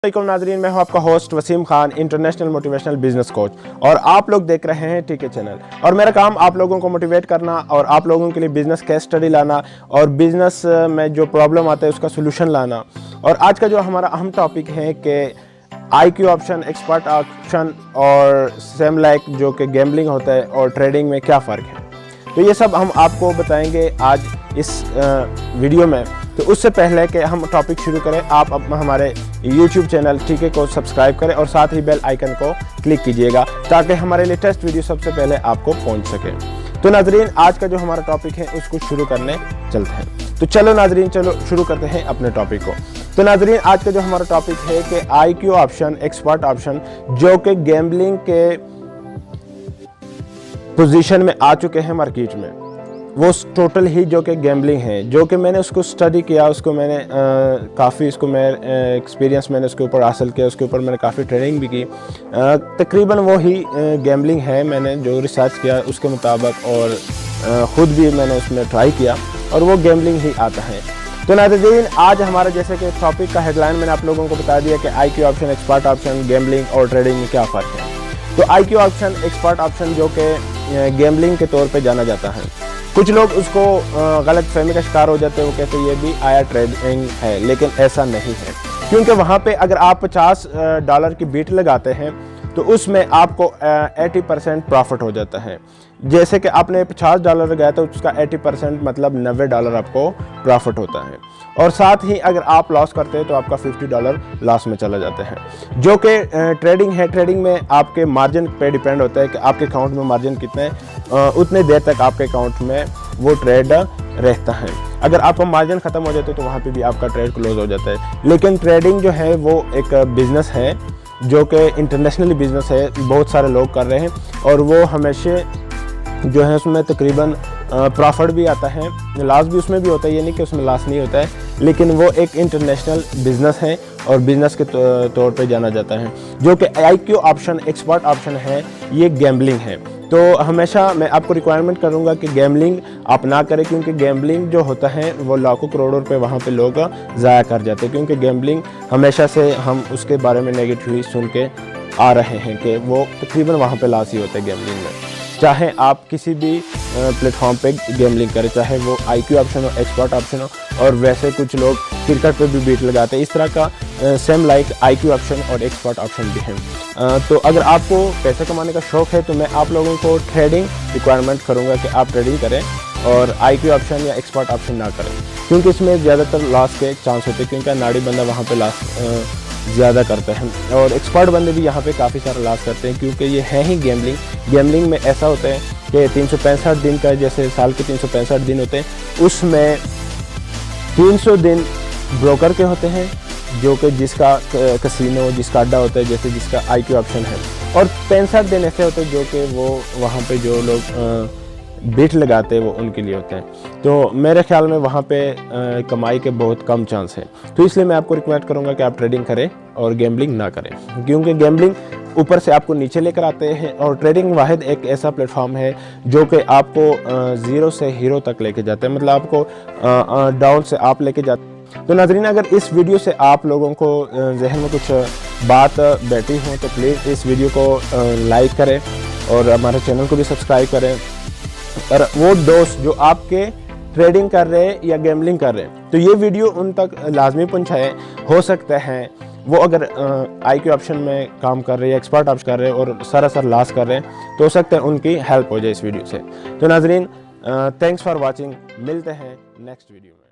वालेकुम नाजरीन, मैं हूं आपका host Wasim Khan, international motivational business coach, और आप लोग देख रहे हैं टीके चैनल। और मेरा काम आप लोगों को मोटिवेट करना और आप लोगों के लिए बिजनेस केस स्टडी लाना और बिजनेस में जो प्रॉब्लम आता है उसका सोल्यूशन लाना। और आज का जो हमारा अहम टॉपिक है कि IQ ऑप्शन, एक्सपर्ट ऑप्शन और सेम लाइक जो कि गैम्बलिंग होता है और ट्रेडिंग में क्या फ़र्क है, तो ये सब हम आपको बताएंगे आज इस वीडियो में। तो उससे पहले कि हम टॉपिक शुरू करें, आप हमारे YouTube चैनल टीके को सब्सक्राइब करें और साथ ही बेल आइकन को क्लिक कीजिएगा ताकि हमारे लेटेस्ट वीडियो सबसे पहले आपको पहुंच सके। तो नाजरीन, आज का जो हमारा टॉपिक है उसको शुरू करने चलते हैं। तो चलो नाजरीन, चलो शुरू करते हैं अपने टॉपिक को। तो नाजरीन, आज का जो हमारा टॉपिक है कि IQ ऑप्शन, एक्सपर्ट ऑप्शन जो कि गैम्बलिंग के पोजीशन में आ चुके हैं मार्केट में, वो टोटल ही जो कि गैम्बलिंग है, जो कि मैंने उसको स्टडी किया, उसको मैंने काफ़ी इसको मैं एक्सपीरियंस मैंने उसके ऊपर हासिल किया, उसके ऊपर मैंने काफ़ी ट्रेनिंग भी की। तकरीबन वो ही गैम्बलिंग है, मैंने जो रिसर्च किया उसके मुताबिक और ख़ुद भी मैंने उसमें ट्राई किया और वो गैम्बलिंग ही आता है। तो नाज़रीन, आज हमारा जैसे कि टॉपिक का हेडलाइन मैंने आप लोगों को बता दिया कि IQ option, expert option, gambling और ट्रेडिंग में क्या फ़र्क है। तो IQ ऑप्शन, एक्सपर्ट ऑप्शन जो कि गैम्बलिंग के तौर पे जाना जाता है, कुछ लोग उसको गलत फहमी का शिकार हो जाते हैं, वो कहते हैं ये भी आया ट्रेडिंग है, लेकिन ऐसा नहीं है। क्योंकि वहाँ पे अगर आप $50 की बीट लगाते हैं तो उसमें आपको 80% प्रॉफिट हो जाता है। जैसे कि आपने $50 लगाया तो उसका 80% मतलब $90 आपको प्रॉफिट होता है। और साथ ही अगर आप लॉस करते हैं तो आपका $50 लॉस में चला जाता है। जो कि ट्रेडिंग है, ट्रेडिंग में आपके मार्जिन पे डिपेंड होता है कि आपके अकाउंट में मार्जिन कितने उतने देर तक आपके अकाउंट में वो ट्रेड रहता है। अगर आपका मार्जिन ख़त्म हो जाता है तो वहाँ पे भी आपका ट्रेड क्लोज हो जाता है। लेकिन ट्रेडिंग जो है वो एक बिज़नेस है जो कि इंटरनेशनली बिज़नेस है, बहुत सारे लोग कर रहे हैं और वो हमेशा जो है उसमें तकरीबन प्रॉफिट भी आता है, लॉस भी उसमें भी होता है, ये नहीं कि उसमें लॉस नहीं होता है, लेकिन वो एक इंटरनेशनल बिज़नेस है और बिज़नेस के तौर पे जाना जाता है। जो कि IQ ऑप्शन, एक्सपर्ट ऑप्शन है, ये गैम्बलिंग है। तो हमेशा मैं आपको रिक्वायरमेंट करूंगा कि गैम्बलिंग आप ना करें, क्योंकि गैम्बलिंग जो होता है वो लाखों करोड़ों रुपए वहाँ पे लोग ज़ाया कर जाते हैं। क्योंकि गैम्बलिंग हमेशा से हम उसके बारे में नेगेटिवली सुन के आ रहे हैं कि वो तकरीबन वहाँ पे लॉस ही होता है गैम्बलिंग में। चाहे आप किसी भी प्लेटफॉर्म पे गैम्बलिंग करें, चाहे वो IQ ऑप्शन हो, एक्सपर्ट ऑप्शन हो, और वैसे कुछ लोग क्रिकेट पे भी बीट लगाते हैं। इस तरह का सेम लाइक IQ ऑप्शन और एक्सपर्ट ऑप्शन भी हैं। तो अगर आपको पैसे कमाने का शौक़ है तो मैं आप लोगों को ट्रेडिंग रिक्वायरमेंट करूँगा कि आप ट्रेडिंग करें और IQ ऑप्शन या एक्सपर्ट ऑप्शन ना करें, क्योंकि इसमें ज़्यादातर लॉस के चांस होते हैं, क्योंकि नाड़ी बंदा वहाँ पर लॉस ज़्यादा करते हैं और एक्सपर्ट बंदे भी यहाँ पे काफ़ी सारा लॉस करते हैं, क्योंकि ये है ही गैम्बलिंग। गैम्बलिंग में ऐसा होता है कि 365 दिन का, जैसे साल के 365 दिन होते हैं, उसमें 300 दिन ब्रोकर के होते हैं, जो कि जिसका कसिनो, जिसका अड्डा होता है, जैसे जिसका IQ ऑप्शन है, और 65 दिन ऐसे होते हैं जो कि वो वहाँ पे जो लोग बीट लगाते हैं वो उनके लिए होते हैं। तो मेरे ख्याल में वहाँ पे कमाई के बहुत कम चांस है। तो इसलिए मैं आपको रिकमेंड करूँगा कि आप ट्रेडिंग करें और गैम्बलिंग ना करें, क्योंकि गैम्बलिंग ऊपर से आपको नीचे लेकर आते हैं और ट्रेडिंग वाहिद एक ऐसा प्लेटफॉर्म है जो कि आपको ज़ीरो से हीरो तक लेके जाता है, मतलब आपको डाउन से आप लेके जाते हैं। तो नाज़रीन, अगर इस वीडियो से आप लोगों को जहन में कुछ बात बैठी हो तो प्लीज़ इस वीडियो को लाइक करें और हमारे चैनल को भी सब्सक्राइब करें। और वो दोस्त जो आपके ट्रेडिंग कर रहे हैं या गैम्बलिंग कर रहे हैं, तो ये वीडियो उन तक लाजमी पहुँचाएँ। हो सकता है वो अगर IQ ऑप्शन में काम कर रहे हैं, एक्सपर्ट ऑप्शन कर रहे हैं और सरासर लॉस कर रहे हैं, तो हो सकता है उनकी हेल्प हो जाए इस वीडियो से। तो नाजरीन, थैंक्स फॉर वॉचिंग, मिलते हैं नेक्स्ट वीडियो में।